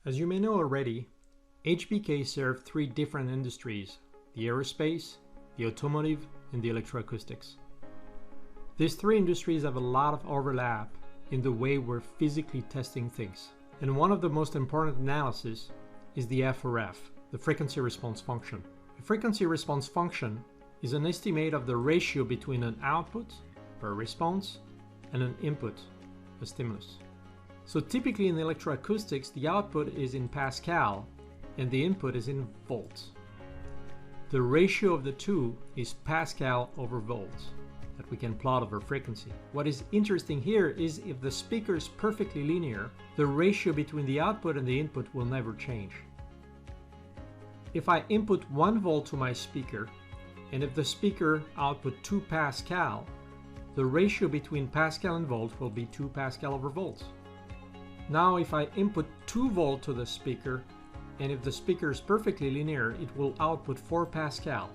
As you may know already, HBK served three different industries: the aerospace, the automotive, and the electroacoustics. These three industries have a lot of overlap in the way we're physically testing things. And one of the most important analysis is the FRF, the frequency response function. The frequency response function is an estimate of the ratio between an output, or a response, and an input, a stimulus. So typically in electroacoustics, the output is in Pascal and the input is in volts. The ratio of the two is Pascal over volts that we can plot over frequency. What is interesting here is if the speaker is perfectly linear, the ratio between the output and the input will never change. If I input 1 volt to my speaker, and if the speaker output 2 Pascal, the ratio between Pascal and volt will be 2 Pascal over volts. Now if I input 2 volt to the speaker, and if the speaker is perfectly linear, it will output 4 Pascal.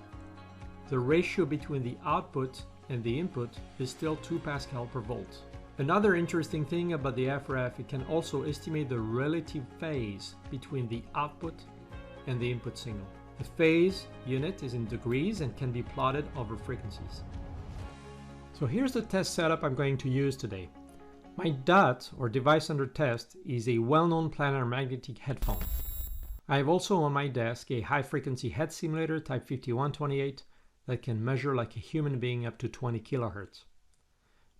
The ratio between the output and the input is still 2 Pascal per volt. Another interesting thing about the FRF, it can also estimate the relative phase between the output and the input signal. The phase unit is in degrees and can be plotted over frequencies. So here's the test setup I'm going to use today. My DUT, or device under test, is a well-known planar magnetic headphone. I have also on my desk a high-frequency head simulator type 5128 that can measure like a human being up to 20 kHz.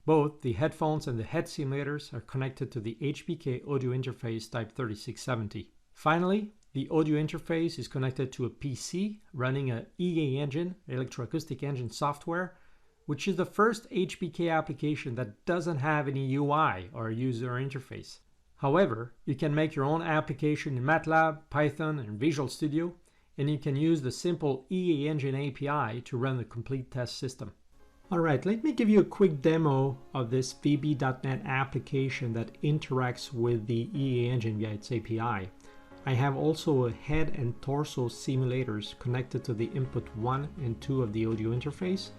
Both the headphones and the head simulators are connected to the HBK audio interface type 3670. Finally, the audio interface is connected to a PC running a EA engine, electroacoustic engine software, which is the first HBK application that doesn't have any UI or user interface. However, you can make your own application in MATLAB, Python, and Visual Studio, and you can use the simple EA Engine API to run the complete test system. Alright, let me give you a quick demo of this VB.NET application that interacts with the EA Engine via its API. I have also a head and torso simulators connected to the input 1 and 2 of the audio interface,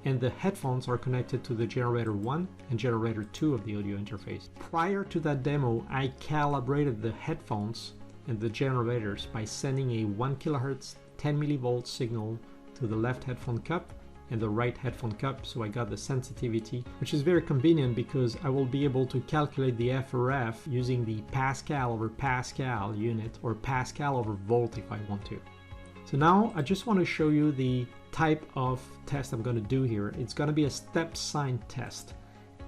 and the headphones are connected to the generator 1 and generator 2 of the audio interface. Prior to that demo, I calibrated the headphones and the generators by sending a 1 kHz 10 millivolt signal to the left headphone cup and the right headphone cup, so I got the sensitivity, which is very convenient because I will be able to calculate the FRF using the Pascal over Pascal unit or Pascal over volt if I want to. So now I just want to show you the type of test I'm going to do here. It's going to be a step sign test,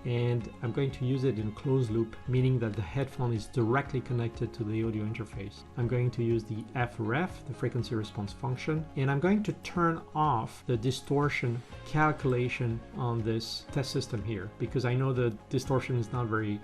and I'm going to use it in closed loop, meaning that the headphone is directly connected to the audio interface. I'm going to use the FRF, the frequency response function, and I'm going to turn off the distortion calculation on this test system here because I know the distortion is not very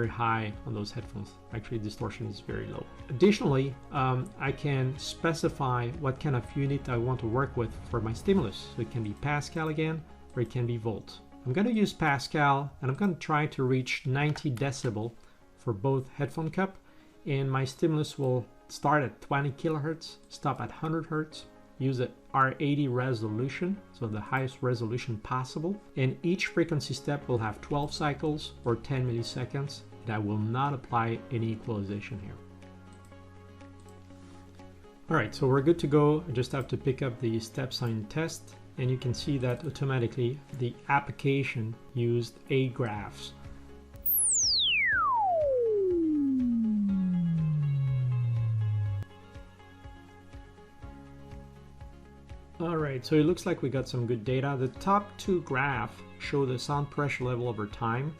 high on those headphones. Actually, distortion is very low. Additionally, I can specify what kind of unit I want to work with for my stimulus. So it can be Pascal again, or it can be volt. I'm going to use Pascal, and I'm going to try to reach 90 decibel for both headphone cup, and my stimulus will start at 20 kHz, stop at 100 Hz, use a R80 resolution, so the highest resolution possible, and each frequency step will have 12 cycles or 10 milliseconds, and I will not apply any equalization here. Alright, so we're good to go. I just have to pick up the step sign test, and you can see that automatically the application used A graphs. Alright, so it looks like we got some good data. The top two graphs show the sound pressure level over time,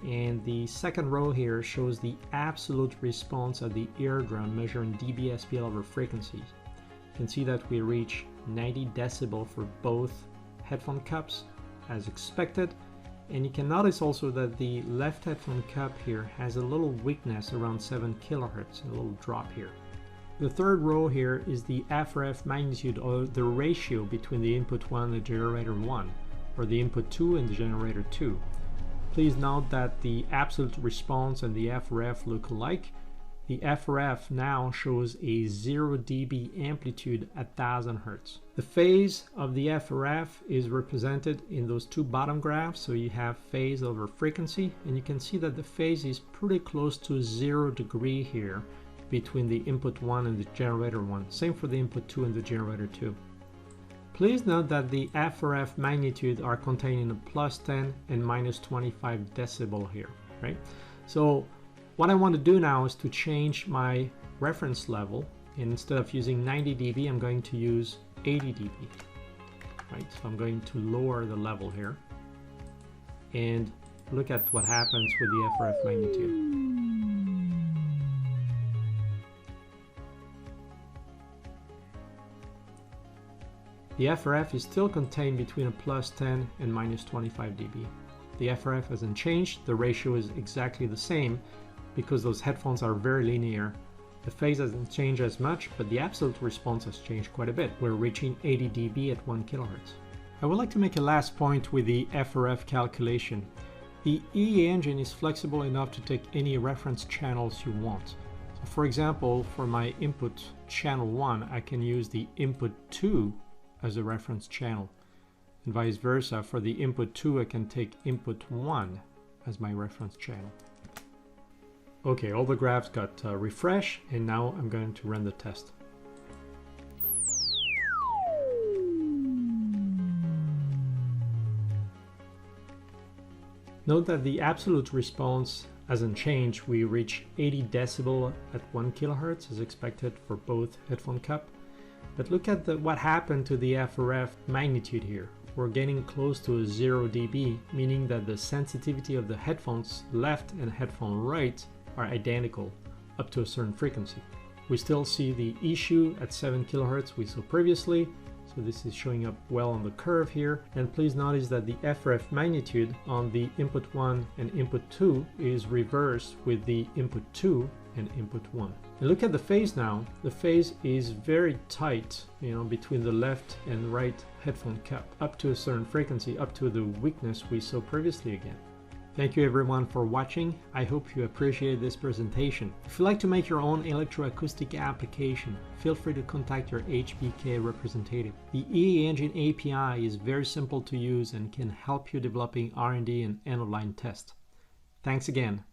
and the second row here shows the absolute response of the eardrum measuring dBSPL over frequencies. You can see that we reach 90 decibel for both headphone cups as expected, and you can notice also that the left headphone cup here has a little weakness around 7 kHz, a little drop here. The third row here is the FRF magnitude, or the ratio between the input 1 and the generator 1, or the input 2 and the generator 2. Please note that the absolute response and the FRF look alike. The FRF now shows a 0 dB amplitude at 1000 Hz. The phase of the FRF is represented in those two bottom graphs, so you have phase over frequency, and you can see that the phase is pretty close to 0 degree here, between the input 1 and the generator 1. Same for the input 2 and the generator 2. Please note that the FRF magnitude are contained in a +10 and -25 decibel here, right? So what I want to do now is to change my reference level, and instead of using 90 dB, I'm going to use 80 dB, right? So I'm going to lower the level here and look at what happens with the FRF magnitude. The FRF is still contained between a +10 and -25 dB. The FRF hasn't changed, the ratio is exactly the same because those headphones are very linear. The phase hasn't changed as much, but the absolute response has changed quite a bit. We're reaching 80 dB at 1 kHz. I would like to make a last point with the FRF calculation. The EE engine is flexible enough to take any reference channels you want. So for example, for my input channel 1, I can use the input 2 as a reference channel, and vice versa. For the input 2, I can take input 1 as my reference channel. Okay, all the graphs got refreshed, and now I'm going to run the test. Note that the absolute response hasn't changed. We reach 80 decibel at 1 kHz as expected for both headphone cup. But look at what happened to the FRF magnitude here. We're getting close to a 0 dB, meaning that the sensitivity of the headphones left and headphone right are identical up to a certain frequency. We still see the issue at 7 kHz we saw previously, so this is showing up well on the curve here. And please notice that the FRF magnitude on the input 1 and input 2 is reversed with the input 2 and input 1. And look at the phase now. The phase is very tight, between the left and right headphone cup, up to a certain frequency, up to the weakness we saw previously again. Thank you everyone for watching. I hope you appreciated this presentation. If you'd like to make your own electroacoustic application, feel free to contact your HBK representative. The EE Engine API is very simple to use and can help you developing R&D and end-of-line test. Thanks again.